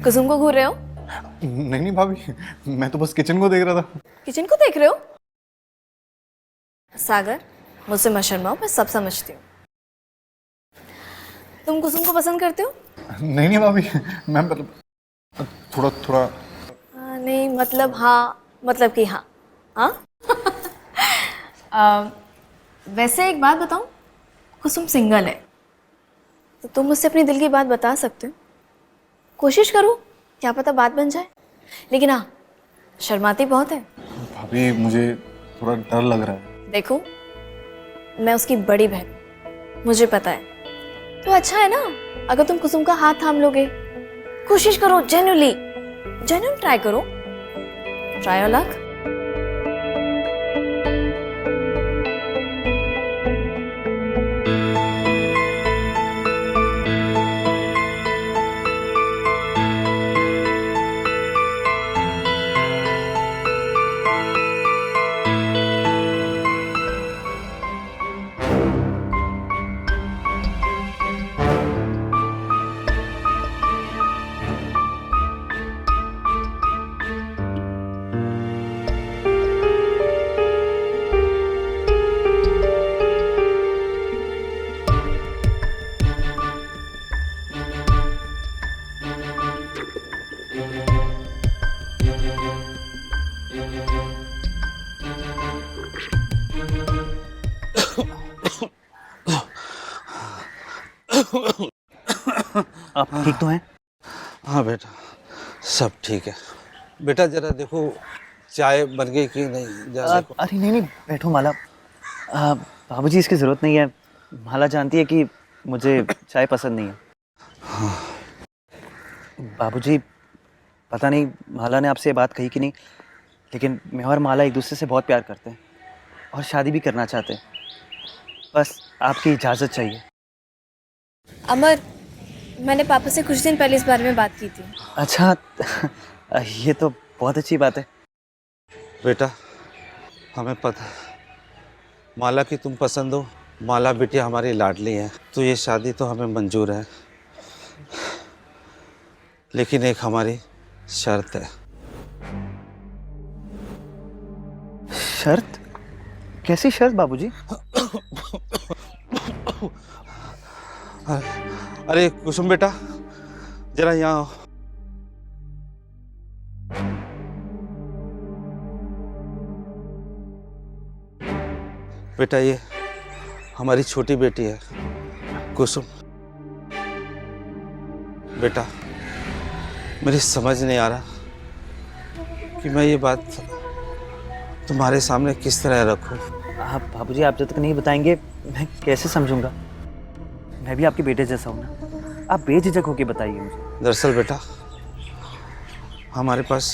कुसुम को घूर रहे हो? नहीं नहीं भाभी, मैं तो बस किचन को देख रहा था। किचन को देख रहे हो? सागर, मुझसे मत शर्माओ, मैं सब समझती हूँ। तुम कुसुम को पसंद करते हो? नहीं नहीं भाभी, मैं मतलब थोड़ा थोड़ा। नहीं मतलब हाँ, मतलब कि हाँ। हाँ। वैसे एक बात बताऊँ, कुसुम सिंगल है, तो तुम मुझसे अपनी दिल की बात बता सकते हो। कोशिश करो, क्या पता बात बन जाए। लेकिन हाँ, शर्माती बहुत है। भाभी मुझे थोड़ा डर लग रहा है। देखो, मैं उसकी बड़ी बहन हूँ, मुझे पता है। तो अच्छा है ना अगर तुम कुसुम का हाथ थाम लोगे। कोशिश करो, जेन्युइन ट्राई करो। Try your luck. आप ठीक तो हैं? हाँ बेटा, सब ठीक है। बेटा जरा देखो चाय बन गई कि नहीं, जरा देखो। अरे नहीं नहीं, बैठो माला। बाबूजी इसकी ज़रूरत नहीं है। माला जानती है कि मुझे चाय पसंद नहीं है। बाबूजी, पता नहीं माला ने आपसे ये बात कही कि नहीं, लेकिन मैं और माला एक दूसरे से बहुत प्यार करते हैं और शादी भी करना चाहते हैं। बस आपकी इजाज़त चाहिए। अमर, मैंने पापा से कुछ दिन पहले इस बारे में बात की थी। अच्छा, ये तो बहुत अच्छी बात है। बेटा हमें पता है माला की तुम पसंद हो। माला बिटिया हमारी लाडली है, तो ये शादी तो हमें मंजूर है, लेकिन एक हमारी शर्त है। शर्त? कैसी शर्त बाबूजी? अरे कुसुम बेटा, जरा यहाँ आओ। बेटा ये हमारी छोटी बेटी है कुसुम। बेटा मेरी समझ नहीं आ रहा कि मैं ये बात तुम्हारे सामने किस तरह रखूं। आप बाबूजी, आप जब तक नहीं बताएंगे मैं कैसे समझूंगा? मैं भी आपके बेटे जैसा हूँ ना। आप बेझिझक होके बताइए मुझे। दरअसल बेटा हमारे पास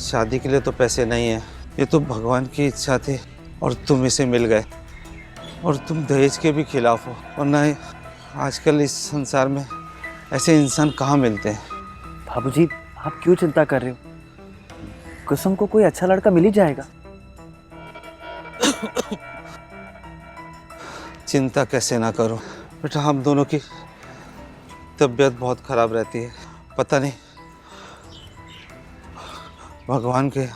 शादी के लिए तो पैसे नहीं है, ये तो भगवान की इच्छा थी और तुम इसे मिल गए। और तुम दहेज के भी खिलाफ हो, और ना ही आजकल इस संसार में ऐसे इंसान कहाँ मिलते हैं। बाबूजी, आप क्यों चिंता कर रहे हो? कुसुम को कोई अच्छा लड़का मिल ही जाएगा। चिंता कैसे ना करो बेटा, हम दोनों की तबीयत बहुत ख़राब रहती है। पता नहीं भगवान के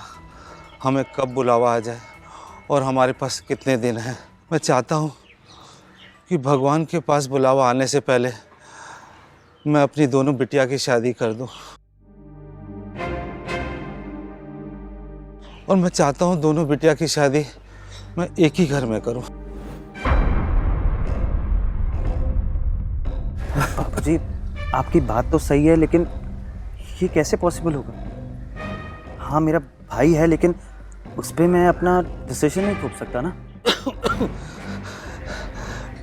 हमें कब बुलावा आ जाए और हमारे पास कितने दिन हैं। मैं चाहता हूँ कि भगवान के पास बुलावा आने से पहले मैं अपनी दोनों बिटिया की शादी कर दूँ, और मैं चाहता हूँ दोनों बिटिया की शादी मैं एक ही घर में करूँ। बाबूजी, आपकी बात तो सही है, लेकिन ये कैसे पॉसिबल होगा? हाँ, मेरा भाई है, लेकिन उस पर मैं अपना डिसीजन नहीं थोप सकता ना।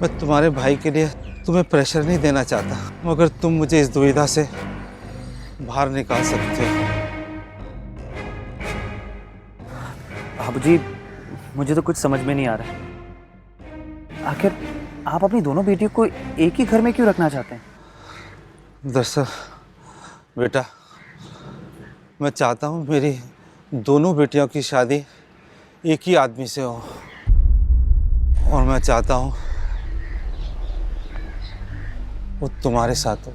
मैं तुम्हारे भाई के लिए तुम्हें प्रेशर नहीं देना चाहता, मगर तुम मुझे इस दुविधा से बाहर निकाल सकते हो। बाबूजी, मुझे तो कुछ समझ में नहीं आ रहा है। आखिर आप अपनी दोनों बेटियों को एक ही घर में क्यों रखना चाहते हैं? दरअसल बेटा मैं चाहता हूँ मेरी दोनों बेटियों की शादी एक ही आदमी से हो, और मैं चाहता हूँ वो तुम्हारे साथ हो।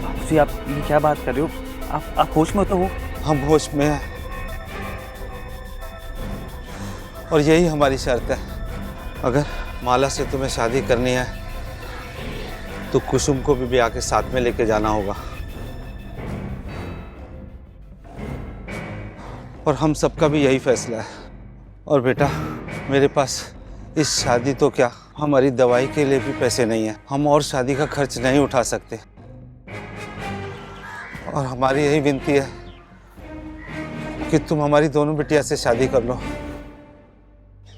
बाबूजी आप ये क्या बात कर रहे हो? आप होश में तो हो? हम होश में हैं और यही हमारी शर्त है। अगर माला से तुम्हें शादी करनी है तो कुसुम को भी ब्याह के साथ में लेके जाना होगा। और हम सबका भी यही फैसला है। और बेटा, मेरे पास इस शादी तो क्या, हमारी दवाई के लिए भी पैसे नहीं है। हम और शादी का खर्च नहीं उठा सकते। और हमारी यही विनती है कि तुम हमारी दोनों बिटिया से शादी कर लो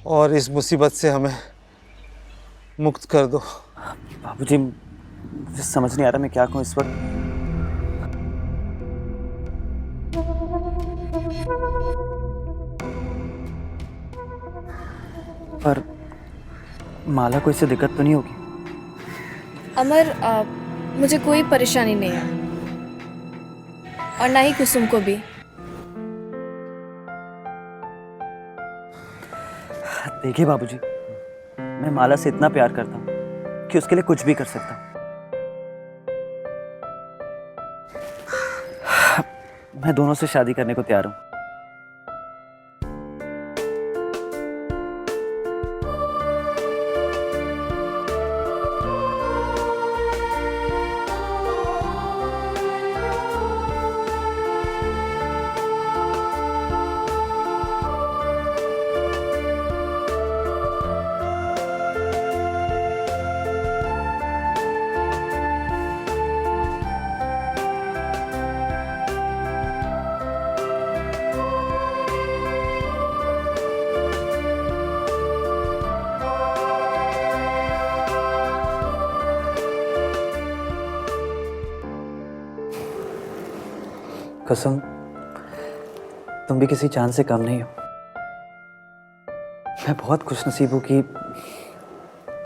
और इस मुसीबत से हमें मुक्त कर दो। बाबूजी मुझे समझ नहीं आ रहा मैं क्या कहूँ इस वक्त। पर माला को इससे दिक्कत तो नहीं होगी? अमर, मुझे कोई परेशानी नहीं है और ना ही कुसुम को भी। देखिए बाबूजी, मैं माला से इतना प्यार करता हूँ कि उसके लिए कुछ भी कर सकता हूँ। मैं दोनों से शादी करने को तैयार हूँ। कसम, तुम भी किसी चांद से कम नहीं हो। मैं बहुत खुशनसीब हूं कि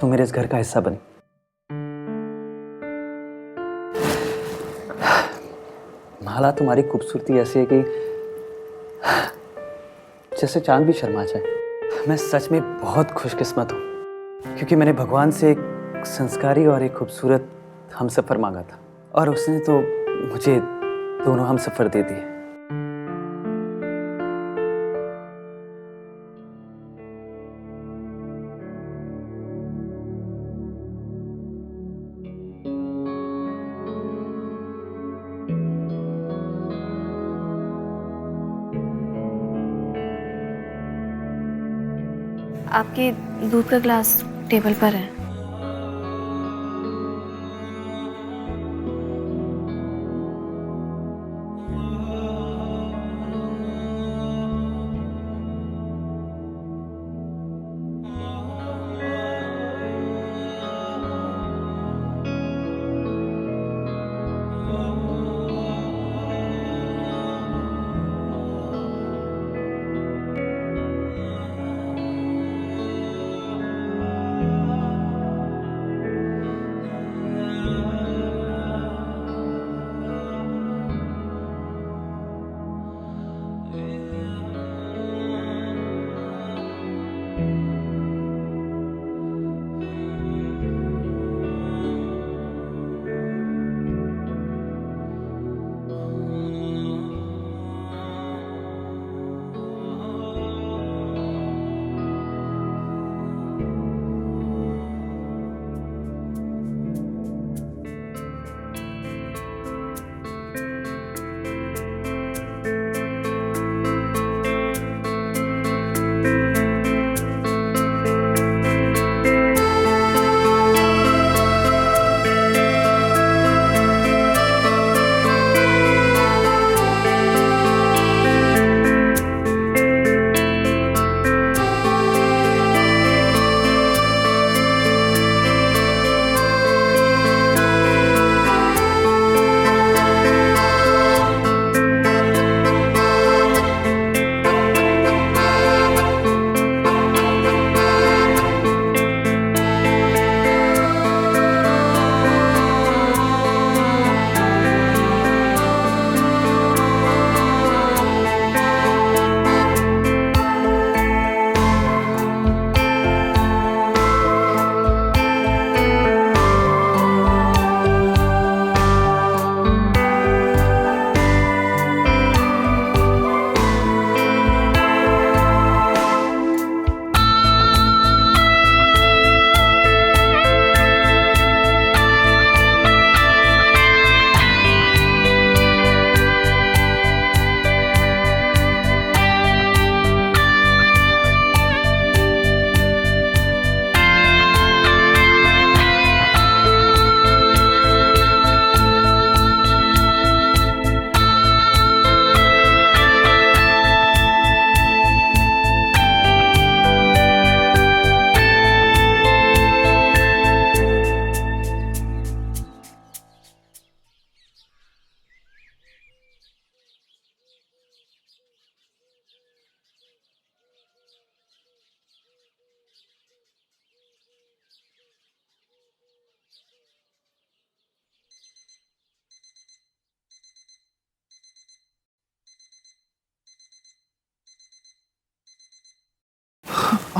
तुम मेरे इस घर का हिस्सा बनी। माला, तुम्हारी खूबसूरती ऐसी है कि जैसे चांद भी शर्मा जाए। मैं सच में बहुत खुशकिस्मत हूँ क्योंकि मैंने भगवान से एक संस्कारी और एक खूबसूरत हमसफर मांगा था और उसने तो मुझे दोनों हमसफर दे दिए। आपके दूध का ग्लास टेबल पर है।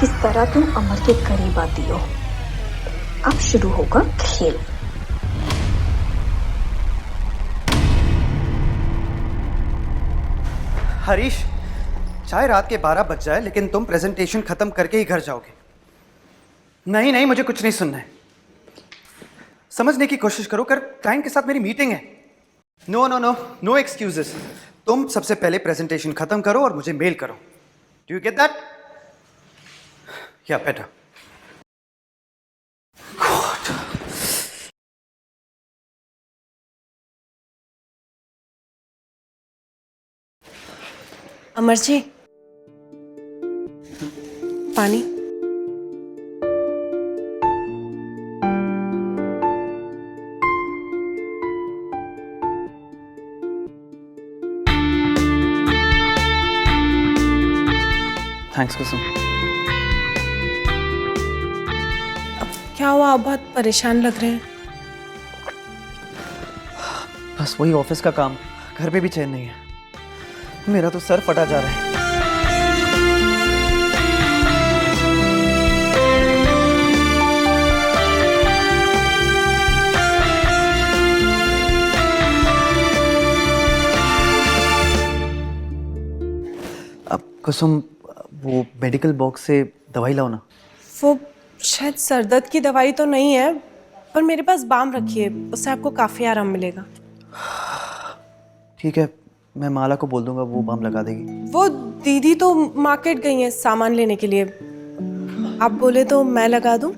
किस तरह तुम अमर के करीब आती हो। अब शुरू होगा खेल। हरीश, चाहे रात के 12 बज जाए लेकिन तुम प्रेजेंटेशन खत्म करके ही घर जाओगे। नहीं नहीं, मुझे कुछ नहीं सुनना है। समझने की कोशिश करो, कर क्लाइंट के साथ मेरी मीटिंग है। No no no, no excuses. तुम सबसे पहले प्रेजेंटेशन खत्म करो और मुझे मेल करो। Do you get that? या बेटर। अमर जी, पानी। थैंक्स कुसुम। क्या हुआ, आप बहुत परेशान लग रहे हैं। बस वही ऑफिस का काम, घर पे भी चैन नहीं है। मेरा तो सर फटा जा रहा है। अब कुसुम, वो मेडिकल बॉक्स से दवाई लाओ ना। वो शायद सर दर्द की दवाई तो नहीं है, पर मेरे पास बाम रखी है, उससे आपको काफ़ी आराम मिलेगा। ठीक है, मैं माला को बोल दूंगा, वो बाम लगा देगी। वो दीदी तो मार्केट गई हैं सामान लेने के लिए, आप बोले तो मैं लगा दूं।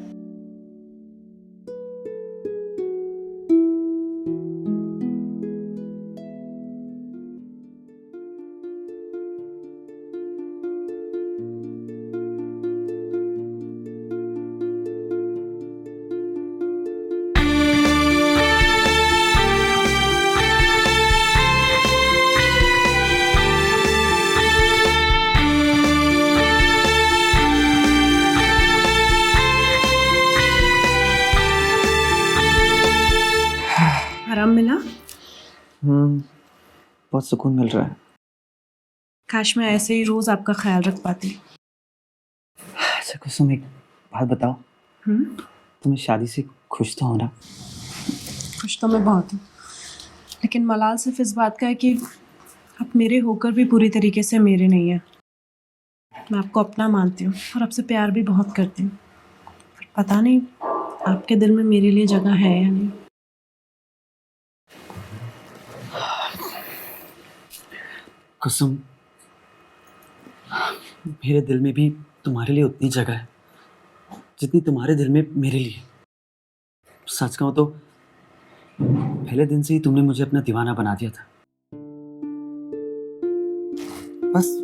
आराम मिला? बहुत सुकून मिल रहा है। काश मैं ऐसे ही रोज आपका ख्याल रख पाती। अच्छा कुसुम, एक बात बताओ, तुम्हें शादी से खुश तो हो ना? खुश तो मैं बहुत हूँ, लेकिन मलाल सिर्फ इस बात का है कि आप मेरे होकर भी पूरी तरीके से मेरे नहीं हैं। मैं आपको अपना मानती हूँ और आपसे प्यार भी बहुत करती हूँ, पर पता नहीं आपके दिल में मेरे लिए जगह है या नहीं। कुसुम, मेरे दिल में भी तुम्हारे लिए उतनी जगह है जितनी तुम्हारे दिल में मेरे लिए। सच कहूं तो पहले दिन से ही तुमने मुझे अपना दीवाना बना दिया था। बस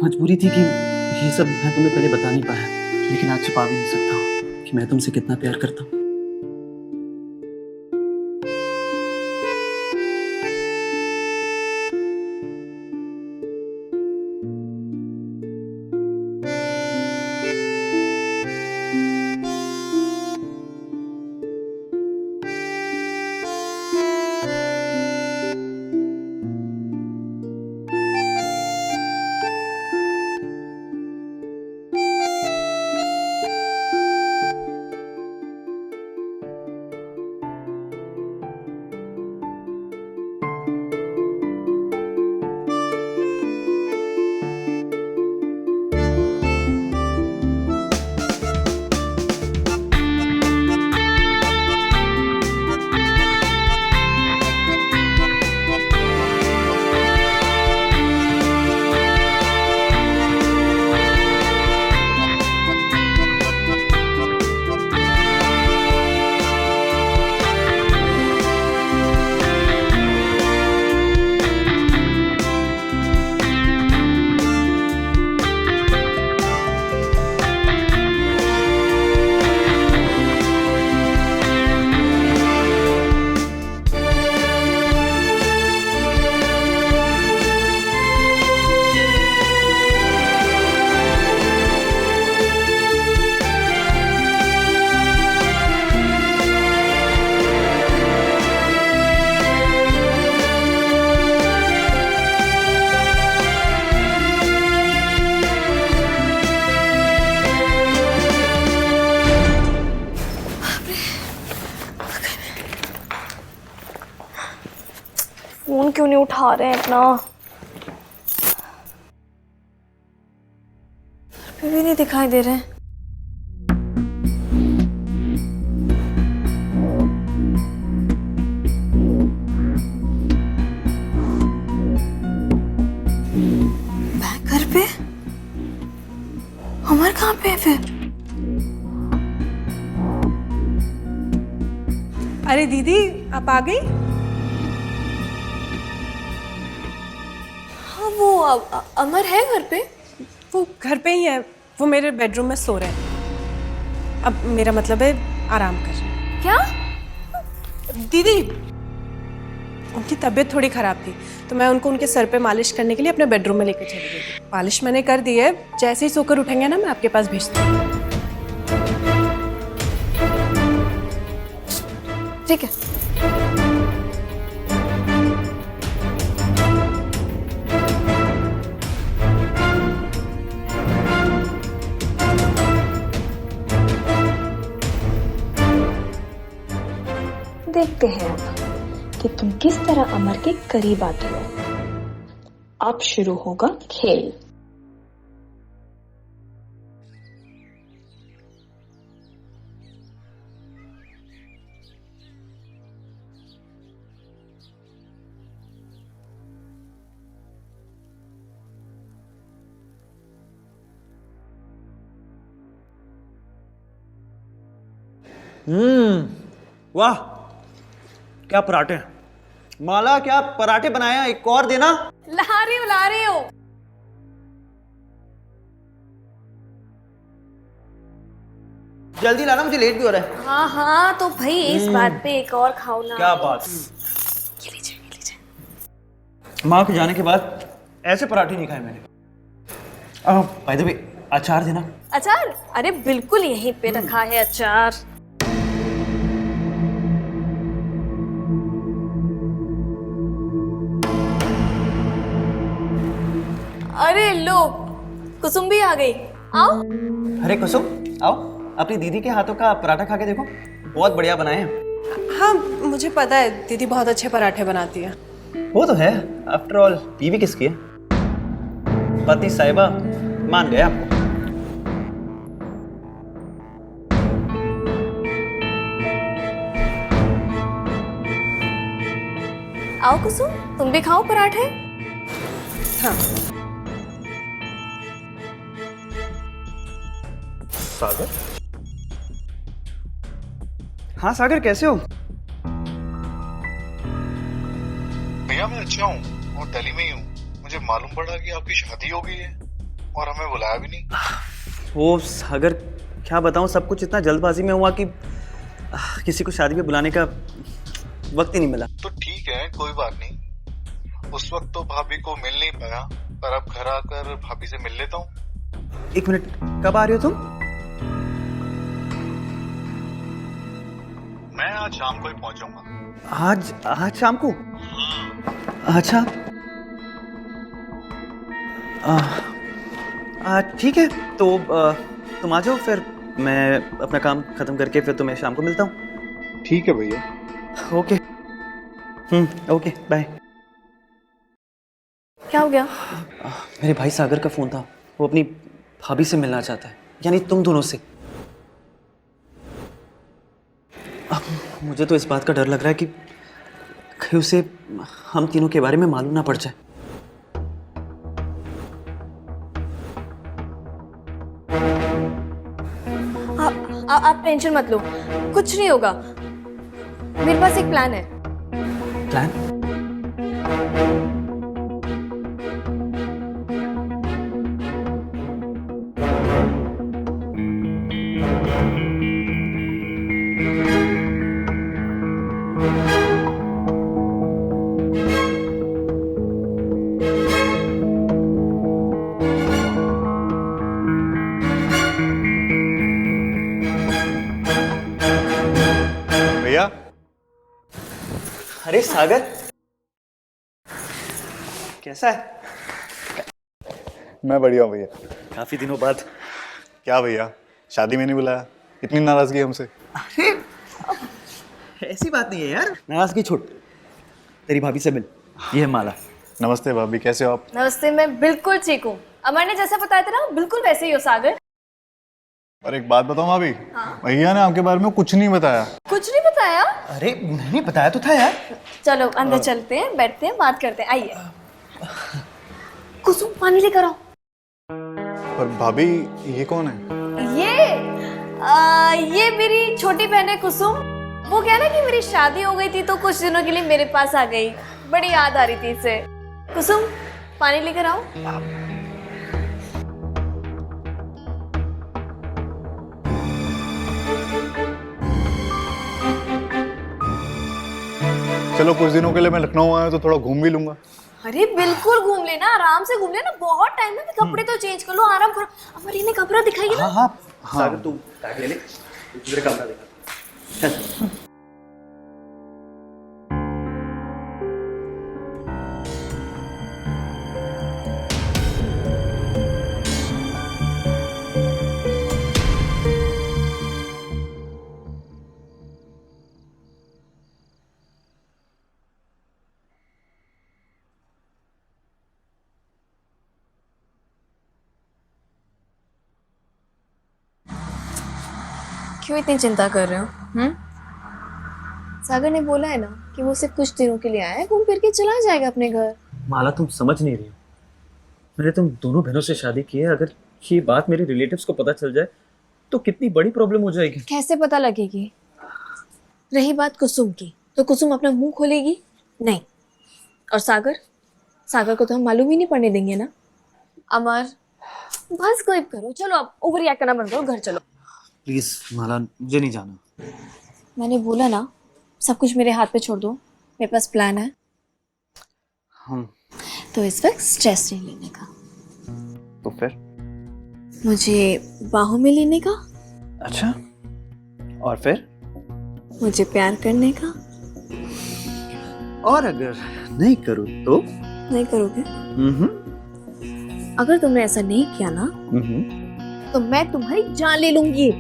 मजबूरी थी कि ये सब मैं तुम्हें पहले बता नहीं पाया, लेकिन आज छुपा भी नहीं सकता हूँ कि मैं तुमसे कितना प्यार करता हूँ। क्यों नहीं उठा रहे हैं अपना? फिर भी नहीं दिखाई दे रहे हैं। बैग घर पे? अमर कहाँ पे है फिर? अरे दीदी, आप आ गई? हाँ वो अमर है घर पे? वो घर पे ही है, वो मेरे बेडरूम में सो रहे हैं। अब मेरा मतलब है आराम कर रहे हैं। क्या? दीदी, उनकी तबीयत थोड़ी ख़राब थी तो मैं उनको उनके सर पे मालिश करने के लिए अपने बेडरूम में लेकर चली गई। मालिश मैंने कर दी है, जैसे ही सोकर उठेंगे ना मैं आपके पास भेजती हूँ। ठीक है। देखते हैं अब कि तुम किस तरह अमर के करीब आते हो। अब शुरू होगा खेल। वाह, क्या पराठे हैं। माला, क्या पराठे बनाया, एक और देना। ला रही हो। जल्दी लाना, मुझे लेट भी हो रहा है। हाँ हाँ, तो भाई इस बात पे एक और खाओ ना। क्या बात। ये लीजिए। माँ के जाने के बाद ऐसे पराठे नहीं खाए मैंने। बाय द वे, अचार देना। अचार? अरे बिल्कुल यहीं पे रखा है अचार। अरे लो, कुसुम भी आ गई। आओ। अरे कुसुम, आओ, अपनी दीदी के हाथों का पराठा खा के देखो, बहुत बढ़िया बनाए हैं। हाँ, मुझे पता है दीदी बहुत अच्छे पराठे बनाती है। वो तो है, आफ्टर ऑल बीवी किसकी है? पति साहिबा मान गए आपको। आओ कुसुम, तुम भी खाओ पराठे। हाँ। सागर? हाँ सागर, कैसे हो? भैया मैं अच्छा हूँ और दिल्ली में ही हूँ। मुझे मालूम पड़ा कि आपकी शादी हो गई है और हमें बुलाया भी नहीं। वो सागर, क्या बताऊं, सब कुछ इतना जल्दबाजी में हुआ कि किसी को शादी में बुलाने का वक्त ही नहीं मिला। तो ठीक है, कोई बात नहीं। उस वक्त तो भाभी को मिल नहीं पाया, पर अब घर आकर भाभी से मिल लेता हूँ। एक मिनट, कब आ रहे हो तुम? मैं आज शाम को ही पहुंच जाऊंगा। आज शाम को? अच्छा, ठीक है, तो तुम आ जाओ, फिर मैं अपना काम खत्म करके फिर तुम्हें शाम को मिलता हूँ। ठीक है भैया। ओके। Okay, bye. क्या हो गया? मेरे भाई सागर का फोन था, वो अपनी भाभी से मिलना चाहता है, यानी तुम दोनों से। अब मुझे तो इस बात का डर लग रहा है कि कहीं उसे हम तीनों के बारे में मालूम ना पड़ जाए। आप टेंशन मत लो, कुछ नहीं होगा। मेरे पास एक प्लान है। प्लान? भैया, अरे सागर, कैसा है? मैं बढ़िया हूँ भैया। काफी दिनों बाद। क्या भैया, शादी में नहीं बुलाया? इतनी नाराजगी हमसे? अरे ऐसी बात नहीं है यार, नाराजगी छोड़, तेरी भाभी से मिल, ये है माला। नमस्ते भाभी, कैसे हो आप? नमस्ते, मैं बिल्कुल ठीक हूँ। अमर ने जैसा बताया था ना, बिल्कुल वैसे ही हो सागर। और एक बात बताऊं भाभी, भैया ने आपके बारे में कुछ नहीं बताया। कुछ नहीं बताया? अरे नहीं बताया तो था यार। चलो अंदर चलते हैं, बैठते हैं, बात करते हैं, आइए। कुसुम पानी लेकर आओ। पर भाभी ये कौन है? ये मेरी छोटी बहन है कुसुम। वो क्या ना कि मेरी शादी हो गई थी तो कुछ दिनों के लिए मेरे पास आ गई। बड़ी याद आ रही थी इसे। कुसुम पानी लेकर आओ। चलो कुछ दिनों के लिए मैं लखनऊ आया तो थोड़ा घूम भी लूंगा। अरे बिल्कुल घूम लेना, आराम से घूम लेना, बहुत टाइम है। कपड़े तो चेंज कर लो, आराम करो। अमर इन्हें कपड़ा दिखाइए ना। हाँ सागर तू बैग ले ले, तेरे कमरा दिखा। चल। क्यों इतनी चिंता कर रहे हो? सागर ने बोला है ना कि वो सिर्फ कुछ दिनों के लिए आया है, घूम फिर के चला जाएगा अपने घर। माला तुम समझ नहीं रही हो। मैंने तुम दोनों बहनों से शादी की है, अगर ये बात मेरे रिलेटिव्स को पता चल जाए तो कितनी बड़ी प्रॉब्लम हो जाएगी। कैसे पता लगेगी? रही बात कुसुम की, तो कुसुम अपना मुंह खोलेगी नहीं। और सागर, सागर को तो हम मालूम ही नहीं पड़ने देंगे ना। अमर बस कोई करो, चलो अब ओवर रिएक्ट करना बंद करो, घर चलो। प्लीज माला, मुझे नहीं जाना। मैंने बोला ना, सब कुछ मेरे हाथ पे छोड़ दो, मेरे पास प्लान है। तो इस वक्त स्ट्रेस नहीं लेने का। तो फिर मुझे बाहों में लेने का। अच्छा, और फिर मुझे प्यार करने का। और अगर नहीं करूँ तो? नहीं करोगे? अगर तुमने ऐसा नहीं किया ना तो मैं तुम्हारी जान ले लूंगी।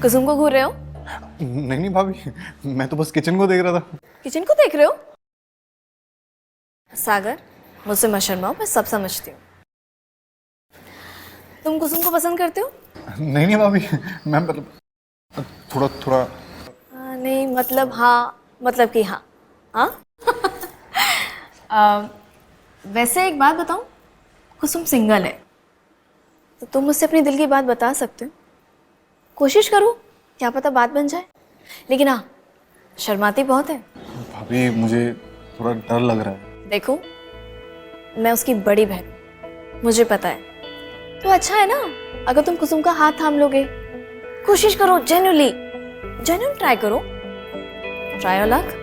कुसुम को घूर रहे हो? नहीं नहीं भाभी, मैं तो बस किचन को देख रहा था। किचन को देख रहे हो? सागर मुझसे मत शर्माओ, मैं सब समझती हूँ। तुम कुसुम को पसंद करते हो? नहीं नहीं भाभी, मैं मतलब थोड़ा थोड़ा। नहीं मतलब हाँ, मतलब कि हाँ। हाँ वैसे एक बात बताऊँ, कुसुम सिंगल है तो तुम मुझसे अपनी दिल की बात बता सकते हो। कोशिश करो, क्या पता बात बन जाए। लेकिन हाँ, शर्माती बहुत है। भाभी मुझे थोड़ा डर लग रहा है। देखो, मैं उसकी बड़ी बहन हूँ, मुझे पता है। तो अच्छा है ना अगर तुम कुसुम का हाथ थाम लोगे। कोशिश करो, जेन्युइनली जेन्युइन ट्राई करो, ट्राई योर लक।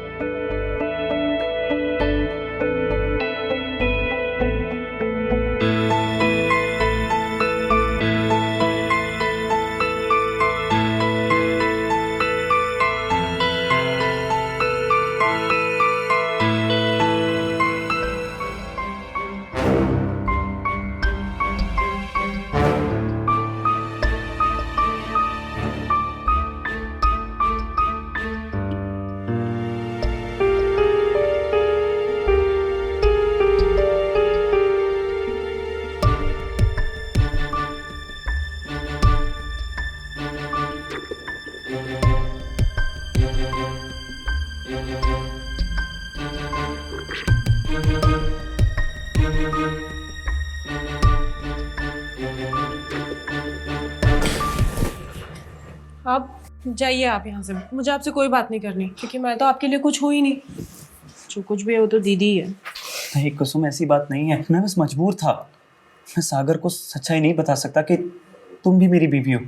आप जाइए, आप यहाँ से, मुझे आपसे कोई बात नहीं करनी, क्योंकि मैं तो आपके लिए कुछ हूँ ही नहीं। जो कुछ भी है वो तो दीदी ही है। नहीं कुसुम, ऐसी बात नहीं है। मैं बस मजबूर था। मैं सागर को सच्चाई नहीं बता सकता कि तुम भी मेरी बीवी हो।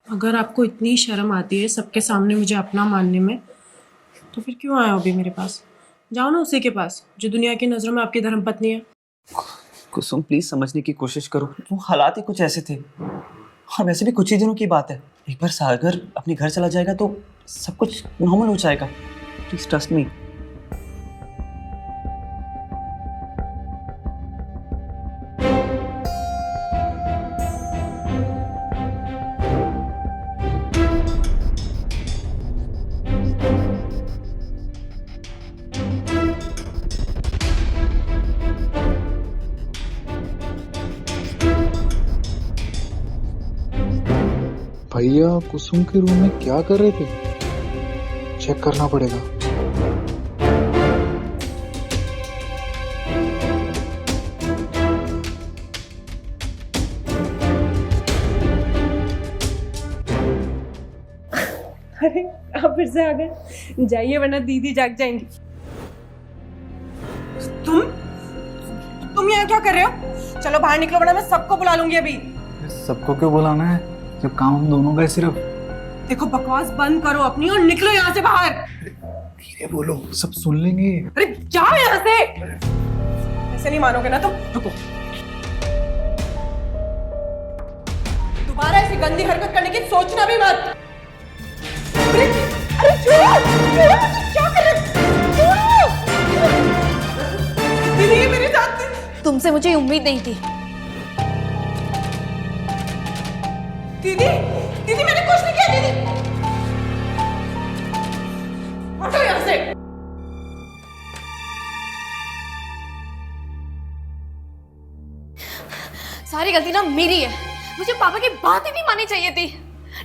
अगर आपको इतनी शर्म आती है सबके सामने मुझे अपना मानने में, तो फिर क्यों आए हो अभी मेरे पास? जाओ ना उसी के पास जो दुनिया की नज़रों में आपकी धर्मपत्नी है। कुसुम प्लीज समझने की कोशिश करो। वो हालात ही कुछ ऐसे थे, और वैसे भी कुछ ही दिनों की बात है। एक बार सागर अपने घर चला जाएगा तो सब कुछ नॉर्मल हो जाएगा। Please trust me. भैया कुसुम के रूम में क्या कर रहे थे? चेक करना पड़ेगा। अरे आप फिर से आ गए, जाइए वरना दीदी जाग जाएंगी। तुम यहाँ क्या कर रहे हो? चलो बाहर निकलो वरना मैं सबको बुला लूंगी अभी। सबको क्यों बुलाना है जब काम हम दोनों का है सिर्फ? देखो बकवास बंद करो अपनी और निकलो यहाँ से बाहर। धीरे बोलो, सब सुन लेंगे। अरे जाओ यहाँ से। ऐसे नहीं मानोगे ना तुम। रुको, दोबारा ऐसी गंदी हरकत करने की सोचना भी मत। अरे क्या कर रहे हो? दीदी ये मेरे साथ। तुमसे मुझे उम्मीद नहीं थी। दीदी दीदी मैंने कुछ नहीं किया। दीदी हटो यहाँ से। सारी गलती ना मेरी है। मुझे पापा की बात ही नहीं माननी चाहिए थी।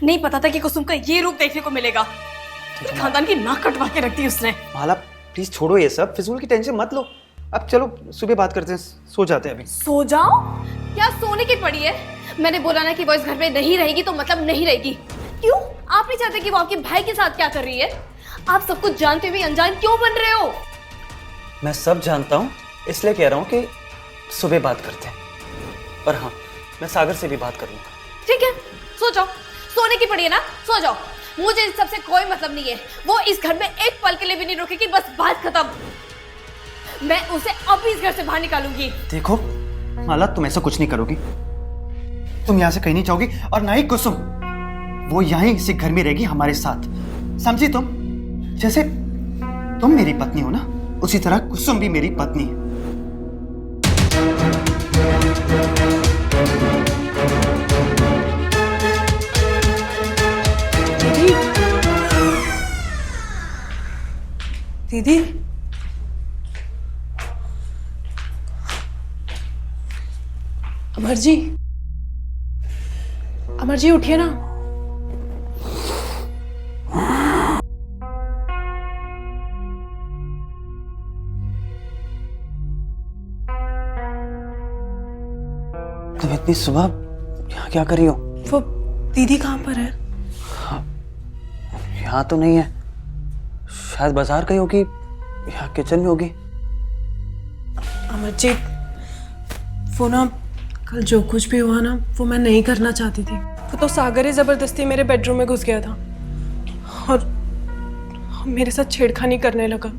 नहीं पता था कि कुसुम का ये रूप देखने को मिलेगा। पूरे खानदान की नाक कटवा के रख दी उसने। माला प्लीज छोड़ो ये सब, फिजूल की टेंशन मत लो। अब चलो सुबह बात करते हैं, सो जाते हैं अभी। सो जाओ? क्या सोने की पड़ी है? मैंने बोला ना कि वो इस घर में नहीं रहेगी तो मतलब नहीं रहेगी। क्यों? आप नहीं चाहते कि वो आपके भाई के साथ क्या कर रही है? आप सब कुछ जानते हुए अनजान क्यों बन रहे हो? मैं सब जानता हूँ, इसलिए कह रहा हूँ कि सुबह बात करते हैं। और हाँ, मैं सागर से भी बात करूँगा। ठीक है, सो जाओ। सोने की पड़ी है ना, सो जाओ। मुझे इस सबसे कोई मतलब नहीं है। वो इस घर में एक पल के लिए भी नहीं रुकेगी, बस बात खत्म। मैं उसे अभी इस घर से बाहर निकालूंगी। देखो माला, तुम ऐसा कुछ नहीं करोगी। तुम यहाँ से कहीं नहीं जाओगी, और ना ही कुसुम। वो यहीं इसी घर में रहेगी हमारे साथ, समझी तुम? जैसे तुम मेरी पत्नी हो ना, उसी तरह कुसुम भी मेरी पत्नी है। दीदी अमर जी उठिए ना। तुम इतनी सुबह यहाँ क्या कर रही हो? वो दीदी कहाँ पर है? यहाँ तो नहीं है, शायद बाजार गई होगी या किचन में होगी। अमरजीत, वो ना कल जो कुछ भी हुआ ना वो मैं नहीं करना चाहती थी। तो सागर ही जबरदस्ती मेरे बेडरूम में घुस गया था और मेरे साथ छेड़खानी करने लगा।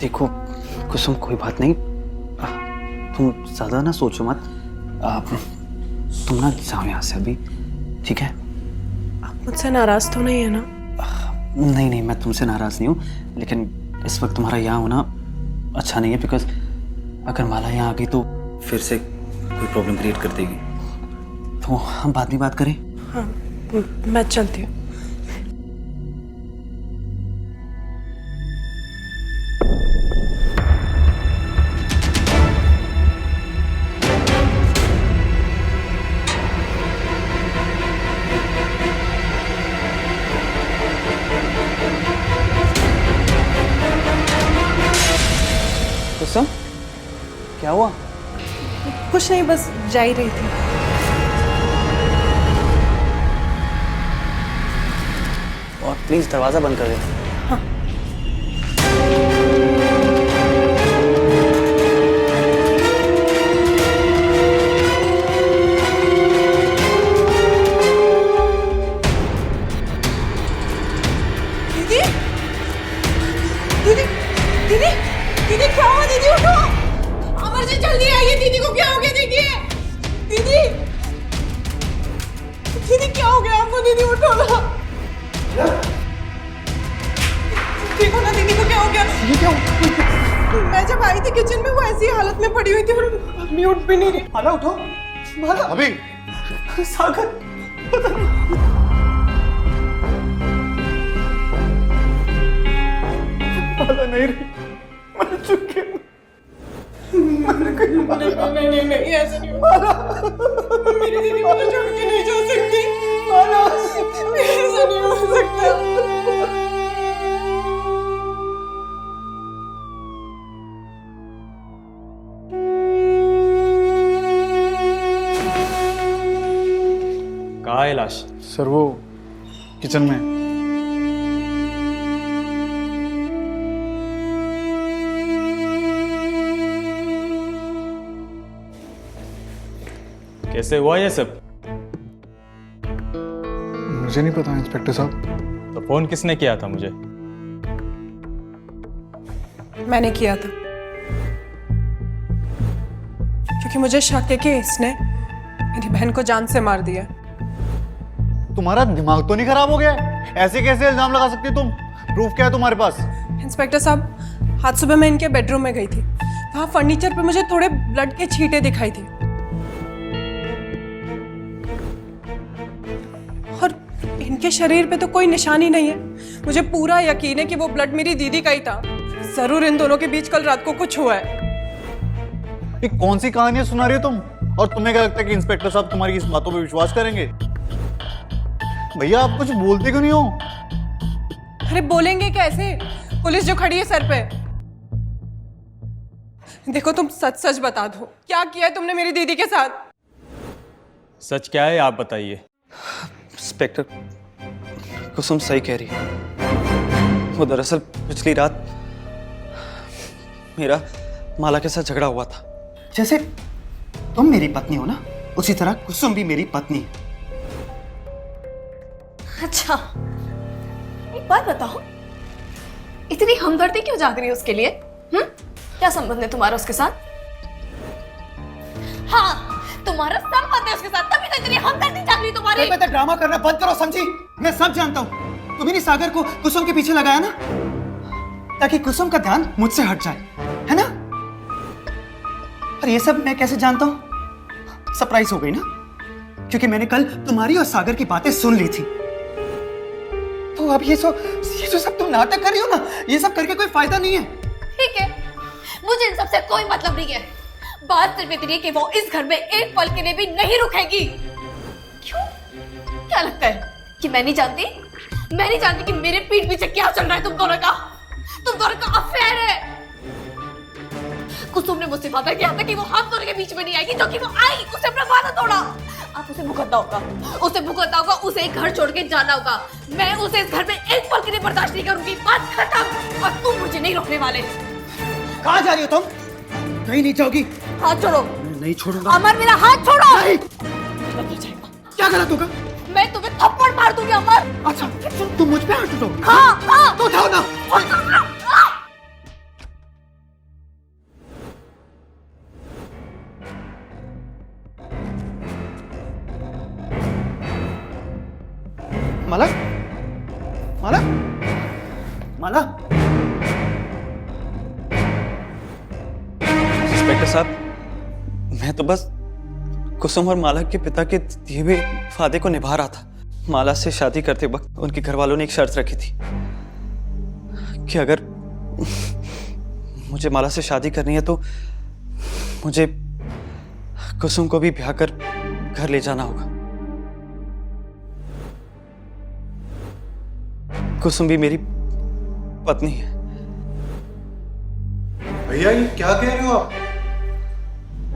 देखो कुसुम, कोई बात नहीं, तुम ज़्यादा ना सोचो मत। तुम ना जाओ यहाँ से अभी, ठीक है? आप मुझसे नाराज तो नहीं है ना? नहीं नहीं, मैं तुमसे नाराज़ नहीं हूँ, लेकिन इस वक्त तुम्हारा यहाँ होना अच्छा नहीं है, बिकॉज अगर माला यहाँ आ गई तो फिर से कोई प्रॉब्लम क्रिएट कर देगी। तो हम बाद में बात करें। हाँ, मैं चलती हूँ। कुसुम, क्या हुआ? कुछ नहीं, बस जा ही रही थी। और प्लीज दरवाजा बंद कर देना। दीदी, दीदी, दीदी, दीदी क्या हुआ? दीदी उठो, अमर जी जल्दी आइए, दीदी को क्या हो गया? देखिए दीदी, दीदी क्या हो गया आपको? दीदी उठो ना, देखो ना दीदी को क्या हो गया? ये क्या हो? मैं जब आई थी किचन में वो ऐसी हालत में पड़ी हुई थी और अभी उठ भी नहीं रही। माला उठो, माला। अभी सागर, माला नहीं रही, मर चुके। नहीं ऐसा नहीं होगा। मेरी दीदी मुझे छोड़ के नहीं जा सकती। माला, ऐसा नहीं हो सकता। कहाँ है लाश? सर वो किचन में। कैसे हुआ ये सब? मुझे नहीं पता इंस्पेक्टर साहब। तो फोन किसने किया था मुझे? मैंने किया था क्योंकि मुझे शक है कि इसने मेरी बहन को जान से मार दिया। तुम्हारा दिमाग तो नहीं खराब हो गया? ऐसे कैसे इल्जाम लगा सकती तुम? प्रूफ क्या है तुम्हारे पास? इंस्पेक्टर साहब, आज सुबह मैं इनके बेडरूम में गई थी, वहां फर्नीचर पे मुझे थोड़े ब्लड के छींटे दिखाई थी और इनके शरीर पे तो कोई निशानी नहीं है। मुझे पूरा यकीन है कि वो ब्लड मेरी दीदी का ही था। जरूर इन दोनों के बीच कल रात को कुछ हुआ है। ये कौन सी कहानियां सुना रही हो तुम? और तुम्हें क्या लगता है कि इंस्पेक्टर साहब तुम्हारी इस बातों पे विश्वास करेंगे? भैया आप कुछ बोलते क्यों नहीं हो? अरे बोलेंगे कैसे? पुलिस जो खड़ी है सर पे। देखो तुम सच सच बता दो, क्या किया है तुमने मेरी दीदी के साथ? सच क्या है आप बताइए। इंस्पेक्टर, कुसुम सही कह रही है। वो दरअसल पिछली रात मेरा माला के साथ झगड़ा हुआ था। जैसे तुम मेरी पत्नी हो ना, उसी तरह कुसुम भी मेरी पत्नी है। अच्छा, एक बात बताओ, इतनी हमदर्दी क्यों जाग रही है उसके लिए? क्या संबंध है तुम्हारा उसके साथ? हाँ, तुम्हारा संबंध है उसके साथ, तभी तो इतनी हमदर्दी जाग रही तुम्हारी। बेटा ड्रामा करना बंद करो, समझी? मैं सब जानता हूँ। तुम्ही ने सागर को कुसुम के पीछे लगाया ना, ताकि कुसुम का ध्यान मुझसे हट जाए, है ना? और ये सब मैं कैसे जानता हूँ? सरप्राइज हो गई ना, क्योंकि मैंने कल तुम्हारी और सागर की बातें सुन ली थी। तो अब ये जो सब तुम नाटक कर रही हो ना, ये सब करके कोई फायदा नहीं है। ठीक है, मुझे इन सबसे कोई मतलब नहीं है। बात सिर्फ इतनी है कि वो इस घर में एक पल के लिए भी नहीं रुकेगी। क्यों? क्या लगता है कि मैं नहीं जानती? मैं नहीं जानती कि मेरे पीठ पीछे क्या चल रहा है तुम दोनों का? तुम दोनों का अफेयर है। कुसुम ने मुझसे वादा किया था कि वो हम दोनों के बीच में नहीं आएगी, जो कि वो आई। उसे अपना वादा तोड़ा। अब उसे भुगतना होगा, उसे एक घर छोड़ के जाना होगा। मैं उसे इस घर में एक पल के लिए बर्दाश्त नहीं करूंगी। बात खत्म। और तुम मुझे नहीं रोकने वाले। कहाँ जा रही हो तुम? कहीं नहीं जाओगी। हाथ छोड़ो। नहीं छोड़ूंगा। अमर मेरा हाथ छोड़ो। नहीं। क्या गलत होगा? मैं तुम्हें थप्पड़ मार दूंगी अमर। अच्छा तुम मुझ पे हाथ उठाओ। हाँ तो उठाओ ना। माला माला माला इंस्पेक्टर साहब, मैं तो बस कुसुम और माला के पिता के दिए हुए वादे को निभा रहा था। माला से शादी करते वक्त उनके घर वालों ने एक शर्त रखी थी कि अगर मुझे माला से शादी करनी है तो मुझे कुसुम को भी ब्याह कर घर ले जाना होगा। कुसुम भी मेरी पत्नी है। भैया ये क्या कह रहे हो आप?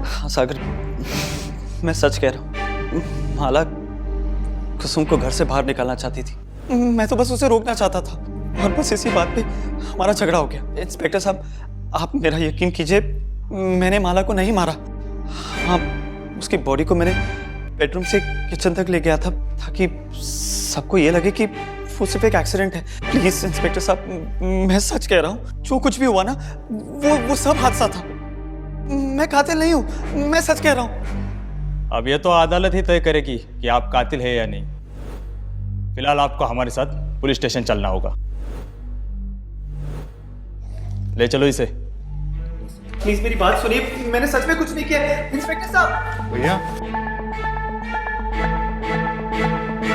हाँ सागर, मैं सच कह रहा हूँ। माला कुसुम को घर से बाहर निकालना चाहती थी। मैं तो बस उसे रोकना चाहता था और बस इसी बात पे हमारा झगड़ा हो गया। इंस्पेक्टर साहब, आप मेरा यकीन कीजिए, मैंने माला को नहीं मारा। हाँ, उसकी बॉडी को मैंने बेडरूम से किचन तक ले गया था ताकि सबको ये लगे कि वो सिर्फ एक एक्सीडेंट है। प्लीज इंस्पेक्टर साहब, मैं सच कह रहा हूँ, जो कुछ भी हुआ ना वो सब हादसा था। मैं कातिल नहीं हूँ, मैं सच कह रहा हूँ। अब ये तो अदालत ही तय करेगी कि आप कातिल है या नहीं। फिलहाल आपको हमारे साथ पुलिस स्टेशन चलना होगा। ले चलो इसे। प्लीज मेरी बात सुनिए, मैंने सच में कुछ नहीं किया। इंस्पेक्टर साहब। भैया